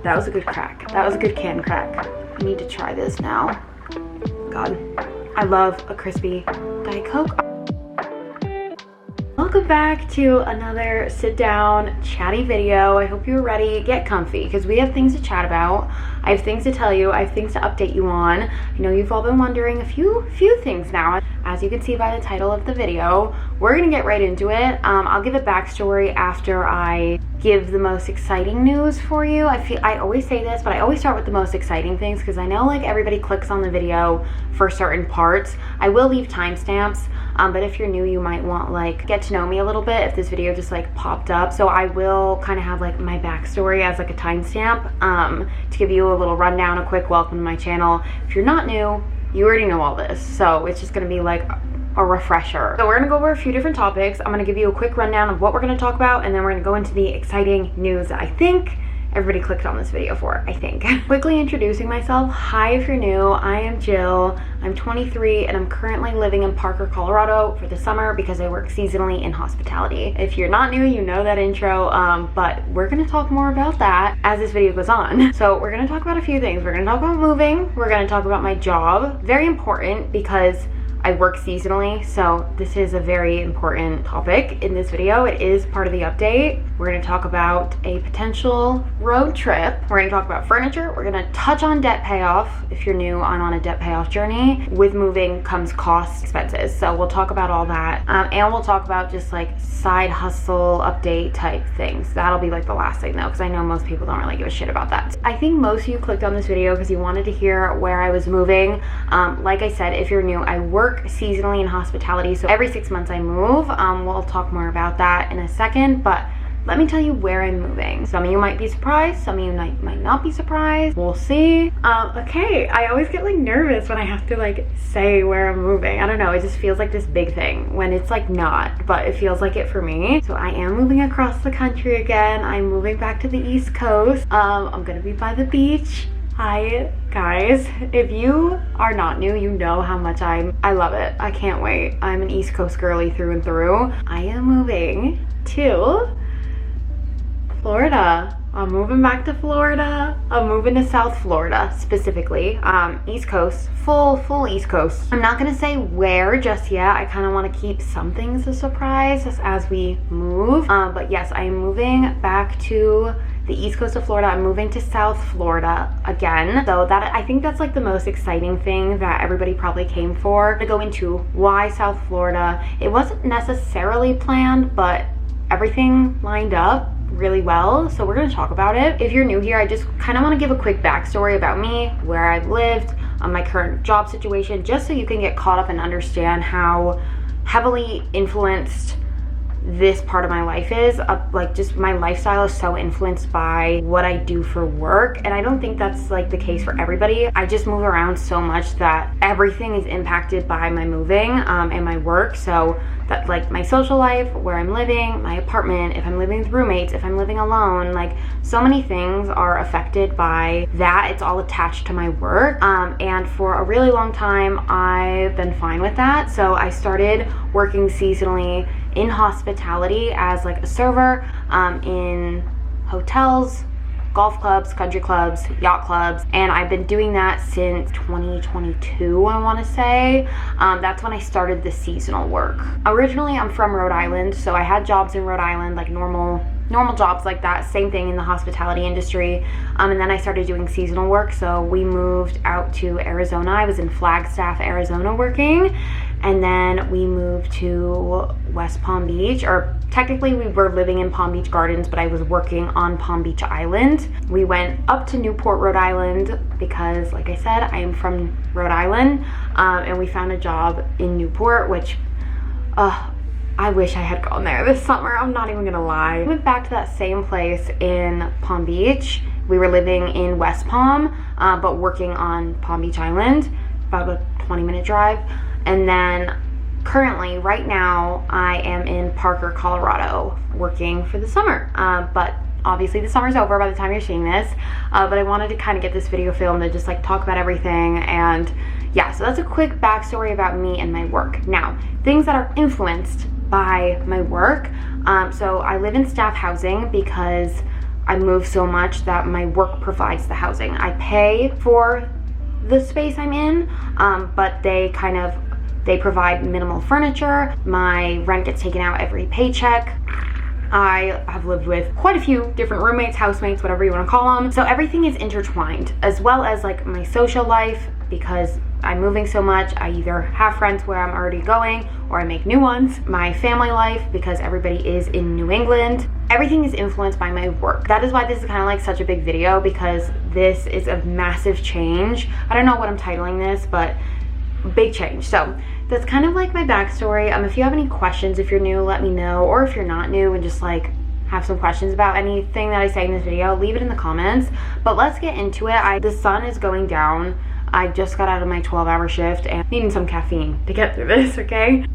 That was a good crack. That was a good can crack. I need to try this now. God, I love a crispy Diet Coke. Welcome back to another sit down chatty video. I hope you're ready. Get comfy because we have things to chat about. I have things to tell you. I have things to update you on. I know you've all been wondering a few things now. As you can see by the title of the video, we're gonna get right into it. I'll give a backstory after I give the most exciting news for you. I always say this, but I always start with the most exciting things because I know like everybody clicks on the video for certain parts. I will leave timestamps, but if you're new, you might want like get to know me a little bit if this video just like popped up. So I will kind of have like my backstory as like a timestamp to give you a little rundown, a quick welcome to my channel. If you're not new, you already know all this, so it's just gonna be like a refresher. So we're gonna go over a few different topics. I'm gonna give you a quick rundown of what we're gonna talk about, and then we're gonna go into the exciting news that I think everybody clicked on this video for, I think. Quickly introducing myself. Hi, if you're new, I am Jill. I'm 23 and I'm currently living in Parker, Colorado for the summer because I work seasonally in hospitality. If you're not new, you know that intro, but we're gonna talk more about that as this video goes on. So we're gonna talk about a few things. We're gonna talk about moving. We're gonna talk about my job. Very important because I work seasonally, so this is a very important topic in this video. It is part of the update. We're gonna talk about a potential road trip. We're gonna talk about furniture. We're gonna touch on debt payoff. If you're new, I'm on a debt payoff journey. With moving comes cost, expenses. So we'll talk about all that. And we'll talk about just like side hustle update type things. That'll be like the last thing though, because I know most people don't really give a shit about that. I think most of you clicked on this video because you wanted to hear where I was moving. Like I said, if you're new, I work seasonally in hospitality, so every 6 months I move. We'll talk more about that in a second, but let me tell you where I'm moving. Some of you might be surprised, some of you might not be surprised. We'll see. Okay, I always get like nervous when I have to like say where I'm moving. I don't know, it just feels like this big thing when it's like not, but it feels like it for me. So I am moving across the country again. I'm moving back to the East Coast. I'm gonna be by the beach. Hi guys, if you are not new, you know how much I love it. I can't wait. I'm an East Coast girly through and through. I am moving to Florida. I'm moving back to Florida. I'm moving to South Florida specifically. East Coast, full East Coast. I'm not gonna say where just yet. I kind of want to keep some things a surprise as we move. But yes, I am moving back to the East Coast of Florida. I'm moving to South Florida again. So that, I think that's like the most exciting thing that everybody probably came for. To go into why South Florida. It wasn't necessarily planned, but everything lined up really well, so we're going to talk about it. If you're new here, I just kind of want to give a quick backstory about me, where I've lived, my current job situation, just so you can get caught up and understand how heavily influenced this part of my life is. Like just my lifestyle is so influenced by what I do for work, and I don't think that's like the case for everybody. I just move around so much that everything is impacted by my moving and my work. So that like my social life, where I'm living, my apartment, if I'm living with roommates, if I'm living alone, like so many things are affected by that. It's all attached to my work, and for a really long time I've been fine with that. So I started working seasonally in hospitality as like a server in hotels, golf clubs, country clubs, yacht clubs, and I've been doing that since 2022, I want to say. That's when I started the seasonal work. Originally, I'm from Rhode Island, so I had jobs in Rhode Island, like normal jobs like that, same thing in the hospitality industry, and then I started doing seasonal work. So we moved out to Arizona. I was in Flagstaff, Arizona working, and then we moved to West Palm Beach, or technically we were living in Palm Beach Gardens, but I was working on Palm Beach Island. We went up to Newport, Rhode Island, because like I said, I am from Rhode Island, and we found a job in Newport, which I wish I had gone there this summer. I'm not even gonna lie. We went back to that same place in Palm Beach. We were living in West Palm, but working on Palm Beach Island, about a 20-minute drive. And then currently, right now, I am in Parker, Colorado, working for the summer. But obviously the summer's over by the time you're seeing this. But I wanted to kind of get this video filmed to just like talk about everything. And yeah, so that's a quick backstory about me and my work. Now, things that are influenced by my work. So I live in staff housing because I move so much that my work provides the housing. I pay for the space I'm in, but they provide minimal furniture. My rent gets taken out every paycheck. I have lived with quite a few different roommates, housemates, whatever you want to call them. So everything is intertwined, as well as like my social life, because I'm moving so much. I either have friends where I'm already going or I make new ones. My family life, because everybody is in New England. Everything is influenced by my work. That is why this is kind of like such a big video, because this is a massive change. I don't know what I'm titling this, but big change. So that's kind of like my backstory. If you have any questions, if you're new, let me know. Or if you're not new and just like have some questions about anything that I say in this video, leave it in the comments. But let's get into it. The sun is going down. I just got out of my 12-hour shift and needing some caffeine to get through this, okay?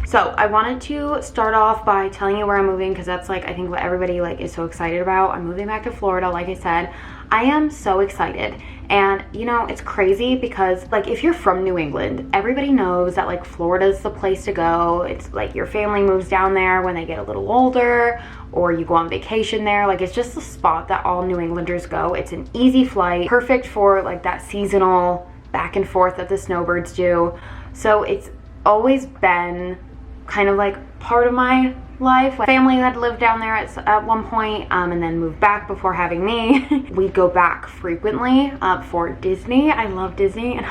So I wanted to start off by telling you where I'm moving, because that's like I think what everybody like is so excited about. I'm moving back to Florida, like I said. I am so excited. And you know, it's crazy because like if you're from New England, everybody knows that like Florida's the place to go. It's like your family moves down there when they get a little older, or you go on vacation there. Like it's just the spot that all New Englanders go. It's an easy flight, perfect for like that seasonal back and forth that the snowbirds do. So it's always been kind of like part of my life. My family had lived down there at one point, and then moved back before having me. We'd go back frequently for Disney. I love Disney, and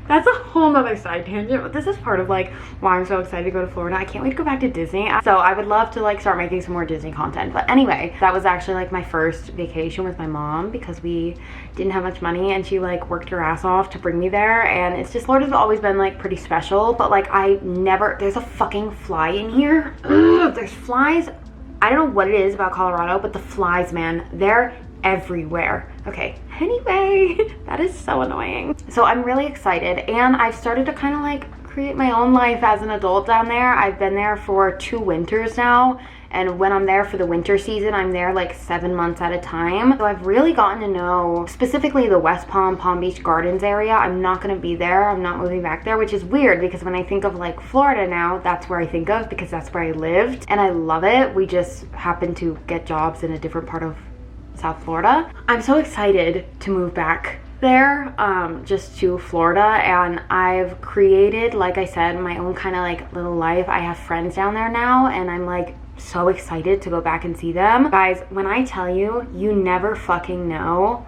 that's a whole nother side tangent, but this is part of like why I'm so excited to go to Florida. I can't wait to go back to Disney. So I would love to like start making some more Disney content. But anyway, that was actually like my first vacation with my mom, because we didn't have much money and she like worked her ass off to bring me there. And it's just, Florida's always been like pretty special, but like there's a fucking fly in here. Ugh, there's flies. I don't know what it is about Colorado, but the flies, man, they're everywhere. Okay, anyway, that is so annoying. So I'm really excited, and I've started to kind of like create my own life as an adult down there. I've been there for 2 winters now, and when I'm there for the winter season, I'm there like 7 months at a time. So I've really gotten to know specifically the West Palm Beach Gardens area. I'm not gonna be there. I'm not moving back there, which is weird because when I think of like Florida now, that's where I think of, because that's where I lived and I love it. We just happen to get jobs in a different part of South Florida. I'm so excited to move back there, just to Florida, and I've created, like I said, my own kind of like little life. I have friends down there now, and I'm like so excited to go back and see them. Guys, when I tell you, you never fucking know.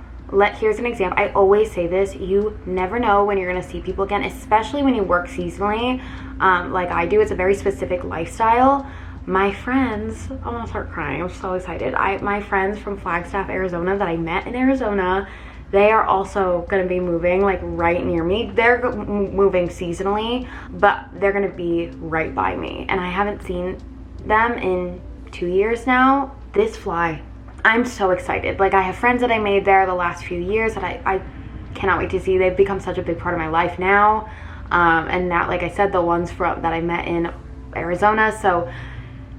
Here's an example. I always say this, you never know when you're gonna see people again, especially when you work seasonally, like I do. It's a very specific lifestyle. My friends, I'm gonna start crying, I'm so excited. My friends from Flagstaff, Arizona that I met in Arizona, they are also gonna be moving like right near me. They're moving seasonally, but they're gonna be right by me. And I haven't seen them in 2 years now. This fly, I'm so excited. Like I have friends that I made there the last few years that I cannot wait to see. They've become such a big part of my life now. And that, like I said, the ones that I met in Arizona. So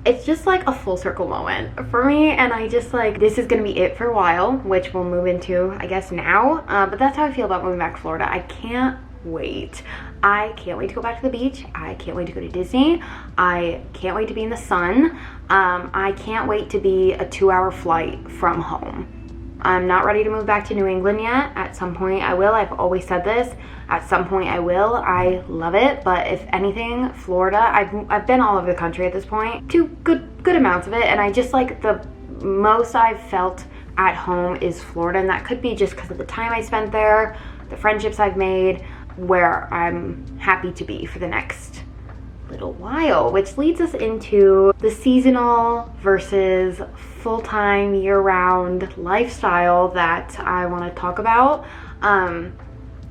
it's just like a full circle moment for me, and I just like, this is gonna be it for a while, which we'll move into I guess now, but that's how I feel about moving back to Florida. I can't wait. I can't wait to go back to the beach. I can't wait to go to Disney. I can't wait to be in the sun. I can't wait to be a 2-hour flight from home. I'm not ready to move back to New England yet. At some point I will. I've always said this. At some point I will. I love it, but if anything, Florida, I've been all over the country at this point, to good amounts of it, and I just like the most I've felt at home is Florida, and that could be just because of the time I spent there, the friendships I've made, where I'm happy to be for the next little while, which leads us into the seasonal versus full-time year-round lifestyle that I want to talk about.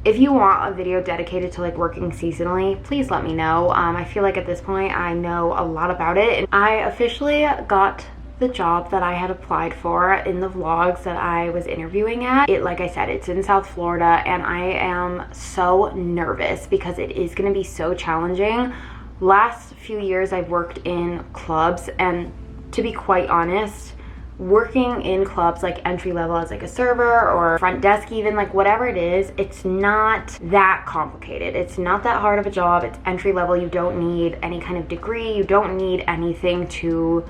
If you want a video dedicated to like working seasonally, please let me know. I feel like at this point I know a lot about it, and I officially got the job that I had applied for in the vlogs that I was interviewing at. Like I said, it's in South Florida, and I am so nervous because it is going to be so challenging. Last few years I've worked in clubs, and to be quite honest, working in clubs like entry level as like a server or front desk, even like whatever it is, it's not that complicated. It's not that hard of a job. It's entry level. You don't need any kind of degree. You don't need anything to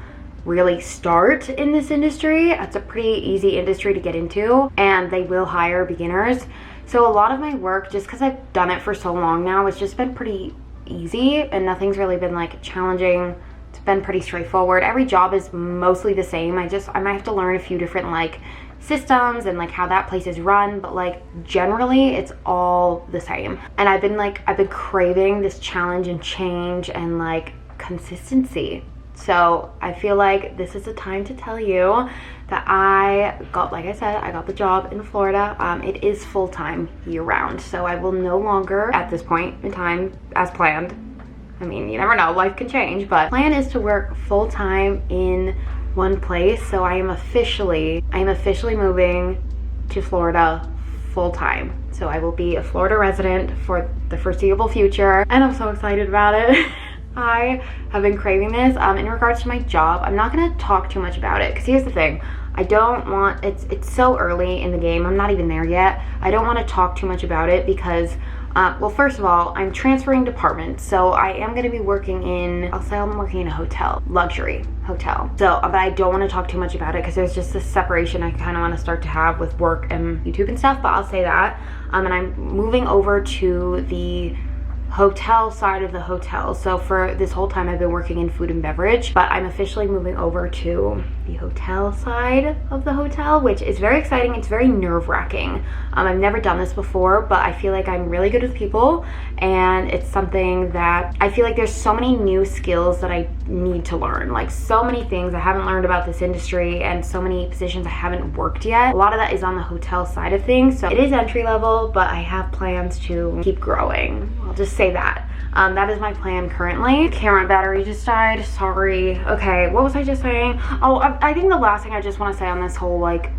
really start in this industry. It's a pretty easy industry to get into, and they will hire beginners. So a lot of my work, just because I've done it for so long now, it's just been pretty easy and nothing's really been like challenging. It's been pretty straightforward. Every job is mostly the same. I might have to learn a few different like systems and like how that place is run, but like generally it's all the same. And I've been craving this challenge and change and like consistency. So I feel like this is the time to tell you that I got, like I said, I got the job in Florida. It is full-time year-round, so I will no longer, at this point in time, as planned, I mean, you never know, life can change, but plan is to work full-time in one place. So I am officially moving to Florida full-time. So I will be a Florida resident for the foreseeable future, and I'm so excited about it. I have been craving this. In regards to my job, I'm not gonna talk too much about it, because here's the thing. I don't want, it's so early in the game, I'm not even there yet. I don't want to talk too much about it because, well, first of all, I'm transferring departments, so I am going to be working in, I'll say I'm working in a hotel, luxury hotel. So, but I don't want to talk too much about it because there's just this separation I kind of want to start to have with work and YouTube and stuff, but I'll say that. And I'm moving over to the hotel side of the hotel. So for this whole time I've been working in food and beverage, but I'm officially moving over to the hotel side of the hotel, which is very exciting. It's very nerve-wracking. I've never done this before, but I feel like I'm really good with people, and it's something that I feel like there's so many new skills that I need to learn, like so many things I haven't learned about this industry and so many positions I haven't worked yet. A lot of that is on the hotel side of things, so it is entry level, but I have plans to keep growing. I'll just say that. That is my plan currently. Camera battery just died, sorry. Okay, what was I just saying? Oh, I think the last thing I just want to say on this whole like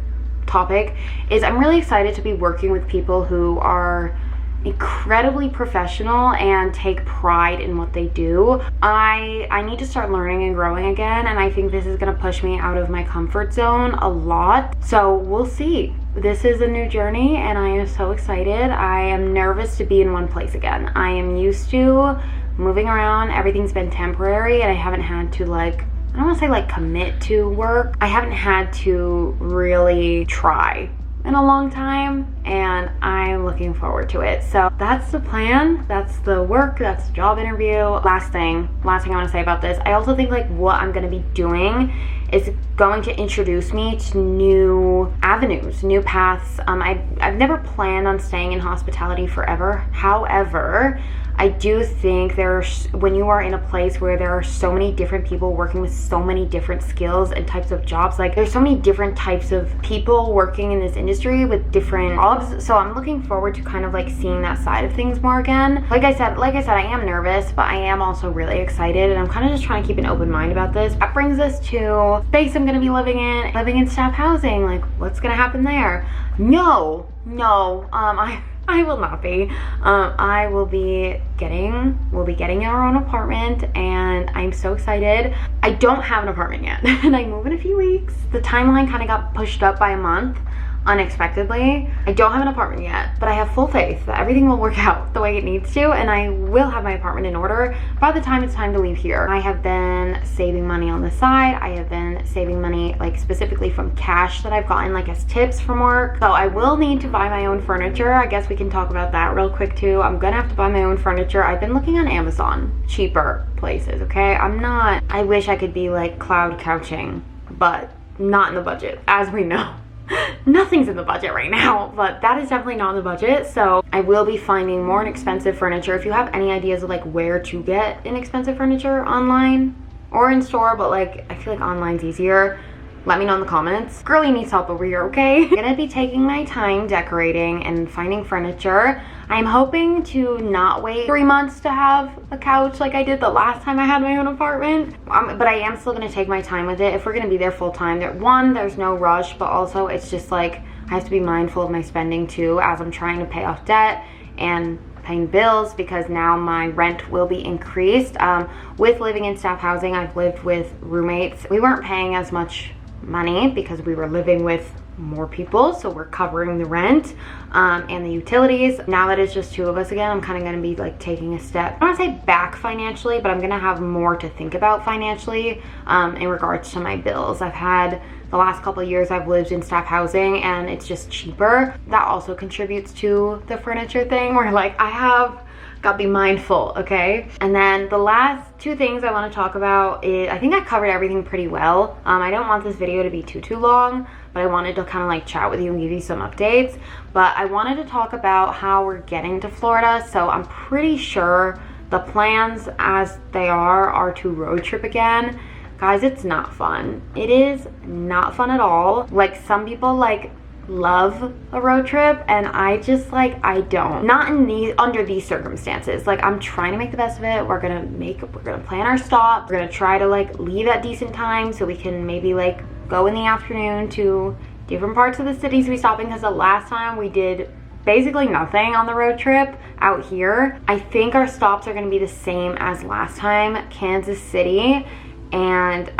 topic is I'm really excited to be working with people who are incredibly professional and take pride in what they do. I need to start learning and growing again, and I think this is going to push me out of my comfort zone a lot. So we'll see. This is a new journey and I am so excited. I am nervous to be in one place again. I am used to moving around. Everything's been temporary and I haven't had to like, I don't want to say like commit to work. I haven't had to really try in a long time, and I'm looking forward to it. So that's the plan, that's the work, that's the job interview. Last thing I want to say about this, I also think like what I'm going to be doing is going to introduce me to new avenues, new paths. I've never planned on staying in hospitality forever. However, I do think when you are in a place where there are so many different people working with so many different skills and types of jobs, like there's so many different types of people working in this industry with different jobs. So I'm looking forward to kind of like seeing that side of things more again. Like I said, I am nervous, but I am also really excited, and I'm kind of just trying to keep an open mind about this. That brings us to space I'm gonna be living in staff housing. Like, what's gonna happen there? No, I will not be. We'll be getting our own apartment, and I'm so excited. I don't have an apartment yet, and I move in a few weeks. The timeline kind of got pushed up by a month unexpectedly. I don't have an apartment yet, but I have full faith that everything will work out the way it needs to, and I will have my apartment in order by the time it's time to leave here. I have been saving money on the side. I have been saving money like specifically from cash that I've gotten like as tips from work. So I will need to buy my own furniture. I guess we can talk about that real quick too. I'm gonna have to buy my own furniture. I've been looking on Amazon, cheaper places, okay? I wish I could be like cloud couching, but not in the budget, as we know. Nothing's in the budget right now, but that is definitely not in the budget. So I will be finding more inexpensive furniture. If you have any ideas of like where to get inexpensive furniture online or in store, but like I feel like online's easier, let me know in the comments. Girlie needs help over here, okay? I'm gonna be taking my time decorating and finding furniture. I'm hoping to not wait 3 months to have a couch like I did the last time I had my own apartment. But I am still gonna take my time with it. If we're gonna be there full time, there's no rush, but also it's just like, I have to be mindful of my spending too as I'm trying to pay off debt and paying bills, because now my rent will be increased. With living in staff housing, I've lived with roommates. We weren't paying as much money because we were living with more people, so we're covering the rent and the utilities. Now that it's just 2 of us again, I'm kind of going to be like taking a step, I don't want to say back financially, but I'm going to have more to think about financially in regards to my bills. I've had the last couple of years I've lived in staff housing and it's just cheaper. That also contributes to the furniture thing where like I have gotta be mindful, okay? And then the last 2 things I want to talk about is, I think I covered everything pretty well. I don't want this video to be too long, but I wanted to kind of like chat with you and give you some updates. But I wanted to talk about how we're getting to Florida. So I'm pretty sure the plans as they are to road trip again. Guys, it's not fun. It is not fun at all. Like, some people like love a road trip and I just like, I don't. Not in these, under these circumstances. Like, I'm trying to make the best of it. We're gonna plan our stop. We're gonna try to like leave at decent time so we can maybe like go in the afternoon to different parts of the cities we stop in, because the last time we did basically nothing on the road trip out here. I think our stops are gonna be the same as last time, Kansas City and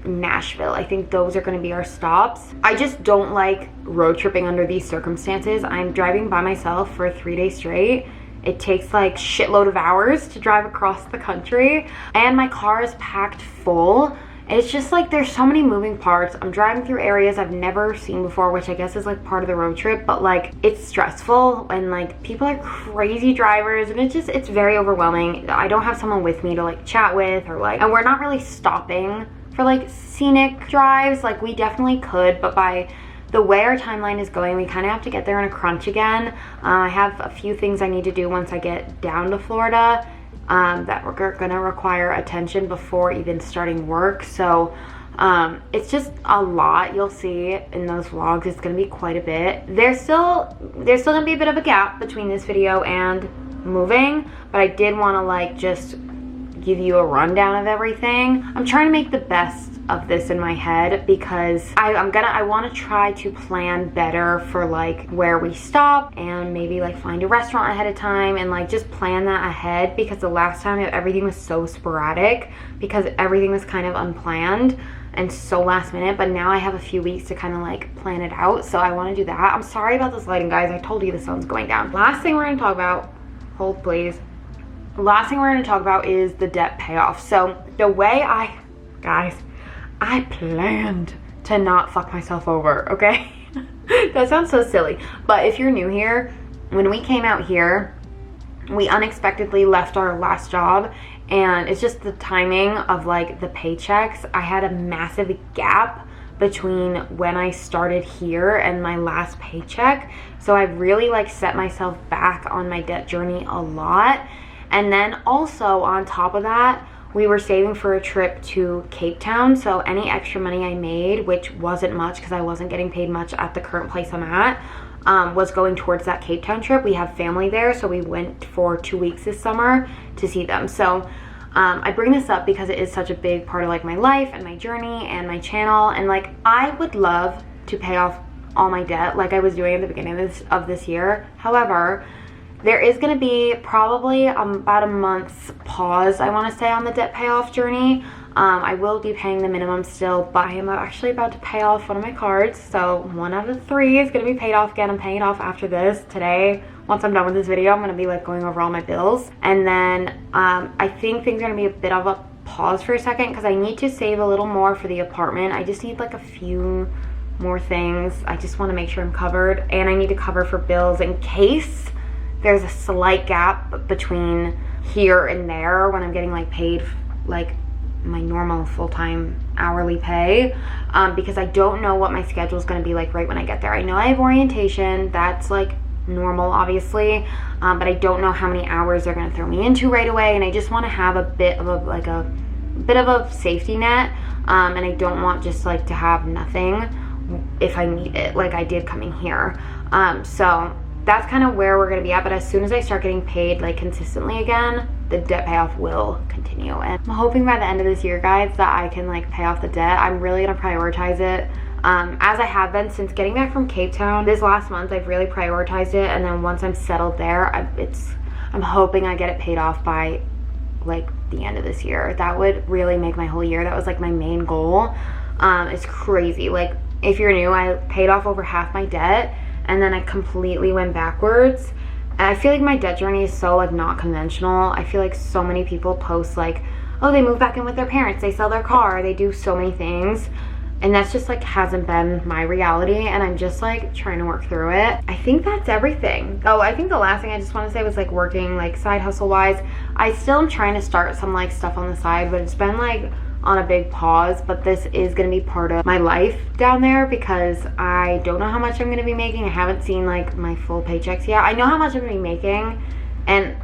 Nashville. I think those are going to be our stops. I just don't like road tripping under these circumstances. I'm driving by myself for 3 days straight. It takes like shitload of hours to drive across the country and my car is packed full. It's just like there's so many moving parts. I'm driving through areas I've never seen before, which I guess is like part of the road trip, but like it's stressful and like people are crazy drivers and it's very overwhelming. I don't have someone with me to like chat with or like, and we're not really stopping for like scenic drives. Like we definitely could, but by the way our timeline is going, we kind of have to get there in a crunch again. I have a few things I need to do once I get down to Florida that we're gonna require attention before even starting work. So it's just a lot. You'll see in those vlogs, it's gonna be quite a bit. There's still gonna be a bit of a gap between this video and moving, but I did want to like just give you a rundown of everything. I'm trying to make the best of this in my head because I want to try to plan better for like where we stop and maybe like find a restaurant ahead of time and like just plan that ahead, because the last time everything was so sporadic because everything was kind of unplanned and so last minute. But now I have a few weeks to kind of like plan it out, so I want to do that. I'm sorry about this lighting, guys. I told you the sun's going down. Last thing we're going to talk about, hold please. Last thing we're going to talk about is the debt payoff. So the way I planned to not fuck myself over, okay? That sounds so silly, but if you're new here, when we came out here, we unexpectedly left our last job, and it's just the timing of like the paychecks. I had a massive gap between when I started here and my last paycheck, so I really like set myself back on my debt journey a lot. And then also on top of that, we were saving for a trip to Cape Town, so any extra money I made, which wasn't much because I wasn't getting paid much at the current place I'm at, was going towards that Cape Town trip. We have family there, so we went for 2 weeks this summer to see them. So I bring this up because it is such a big part of like my life and my journey and my channel, and like I would love to pay off all my debt like I was doing at the beginning of this year. However, there is going to be probably about a month's pause, I want to say, on the debt payoff journey. I will be paying the minimum still, but I am actually about to pay off one of my cards. So 1 out of 3 is going to be paid off again. I'm paying it off after this today. Once I'm done with this video, I'm going to be like going over all my bills. And then I think things are going to be a bit of a pause for a second because I need to save a little more for the apartment. I just need like a few more things. I just want to make sure I'm covered, and I need to cover for bills in case there's a slight gap between here and there when I'm getting like paid like my normal full-time hourly pay, because I don't know what my schedule is going to be like right when I get there. I know I have orientation, that's like normal obviously, but I don't know how many hours they're going to throw me into right away, and I just want to have a bit of a safety net, and I don't want just like to have nothing if I need it like I did coming here. So that's kind of where we're going to be at. But as soon as I start getting paid like consistently again, the debt payoff will continue, and I'm hoping by the end of this year, guys, that I can like pay off the debt. I'm really going to prioritize it, as I have been since getting back from Cape Town this last month. I've really prioritized it, and then once I'm settled there, I'm hoping I get it paid off by like the end of this year. That would really make my whole year. That was like my main goal. It's crazy, like if you're new, I paid off over half my debt and then I completely went backwards. And I feel like my debt journey is so like not conventional. I feel like so many people post like, oh, they move back in with their parents, they sell their car, they do so many things. And that's just like hasn't been my reality, and I'm just like trying to work through it. I think that's everything. Oh, I think the last thing I just want to say was like working like side hustle wise. I still am trying to start some like stuff on the side, but it's been like on a big pause. But this is going to be part of my life down there because I don't know how much I'm going to be making. I haven't seen like my full paychecks yet. I know how much I'm going to be making, and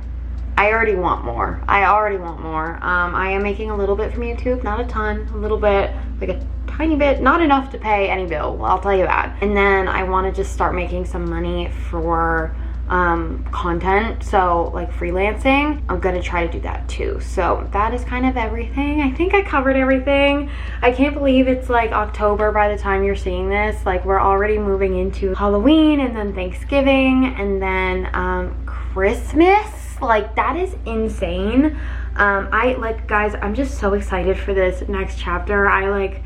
I already want more. I am making a little bit from YouTube, not a ton, a little bit, like a tiny bit, not enough to pay any bill, I'll tell you that. And then I want to just start making some money for content, so like freelancing. I'm gonna try to do that too. So that is kind of everything. I think I covered everything. I can't believe it's like October by the time you're seeing this. Like we're already moving into Halloween and then Thanksgiving and then Christmas. Like that is insane. Guys, I'm just so excited for this next chapter. I like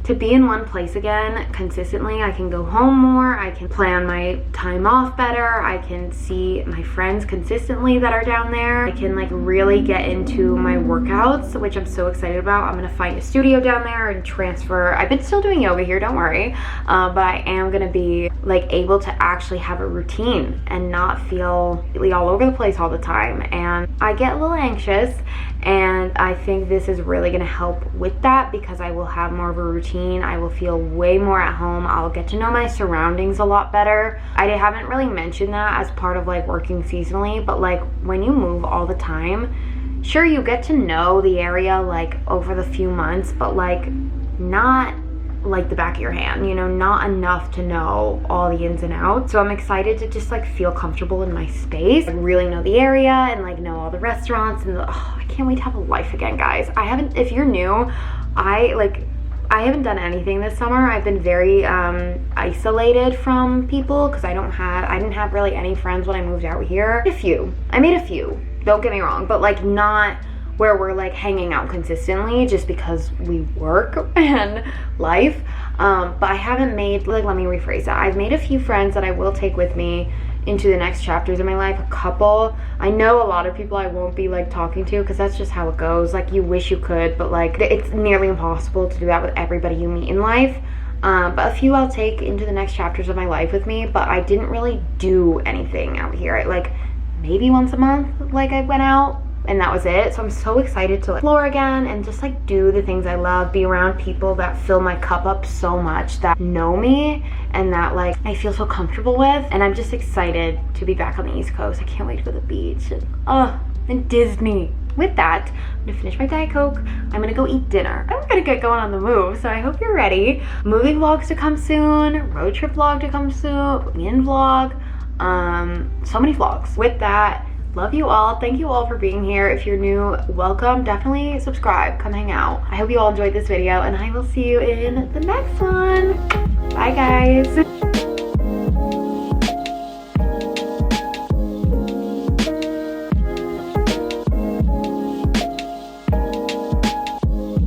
to be in one place again consistently. I can go home more, I can plan my time off better, I can see my friends consistently that are down there, I can like really get into my workouts, which I'm so excited about. I'm gonna find a studio down there and transfer. I've been still doing yoga here, don't worry, but I am gonna be like able to actually have a routine and not feel really all over the place all the time. And I get a little anxious, and I think this is really gonna help with that because I will have more of a routine. I will feel way more at home. I'll get to know my surroundings a lot better. I haven't really mentioned that as part of like working seasonally, but like when you move all the time, sure, you get to know the area like over the few months, but like not like the back of your hand, you know, not enough to know all the ins and outs. So I'm excited to just like feel comfortable in my space and really know the area and like know all the restaurants and I can't wait to have a life again, guys. If you're new, I haven't done anything this summer. I've been very isolated from people because I didn't have really any friends when I moved out here. I made a few, don't get me wrong, but like not where we're like hanging out consistently just because we work and life. But I haven't made, like, let me rephrase that. I've made a few friends that I will take with me into the next chapters of my life. A couple. I know a lot of people I won't be like talking to because that's just how it goes. Like you wish you could, but like it's nearly impossible to do that with everybody you meet in life. But a few I'll take into the next chapters of my life with me. But I didn't really do anything out here. Like maybe once a month, like I went out, and that was it. So I'm so excited to like explore again and just like do the things I love, be around people that fill my cup up so much, that know me and that like I feel so comfortable with. And I'm just excited to be back on the East Coast. I can't wait to go to the beach and Disney. With that, I'm gonna finish my Diet Coke. I'm gonna go eat dinner. I'm gonna get going on the move, so I hope you're ready. Moving vlogs to come soon, road trip vlog to come soon, put me in vlog, so many vlogs. With that, love you all. Thank you all for being here. If you're new, welcome. Definitely subscribe. Come hang out. I hope you all enjoyed this video, and I will see you in the next one. Bye, guys.